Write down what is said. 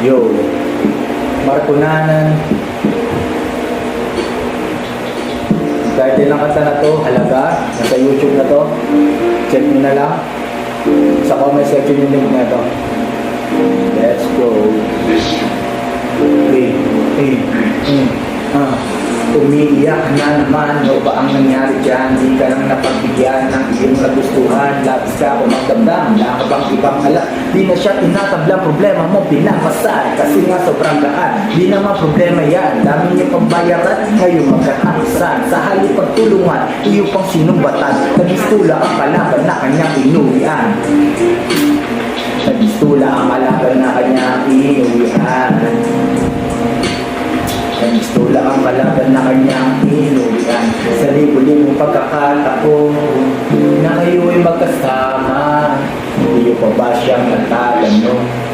Yo, Markunanan. Kahit ilang kanta na to, halaga, nasa YouTube na to. Check nyo na lang. Sa comment section yung link na to. Let's go. Umiiyak na naman, ano ba ang nangyari dyan? Di ka lang napagbigyan ng iyong nagustuhan. Labis ka o magdamdam, wala ka bang ibang alam? Di na siya tinatabla, problema mo pinapasad. Kasi nga sobrang gaan, di naman problema yan. Dami niyo pambayaran, kayo magkakakisan. Sa halip pagtulungan, iyo pang sinumbatan. Nagistula ang kalaban na kanyang inuwian. Nagistula ang kalaban na kanyang inuwian. Nagistula ang kalaban na kanyang inuwian. Sa libo-libong pagkakataon na kayo ay magkasama, iyo pa ba siyang natatanong?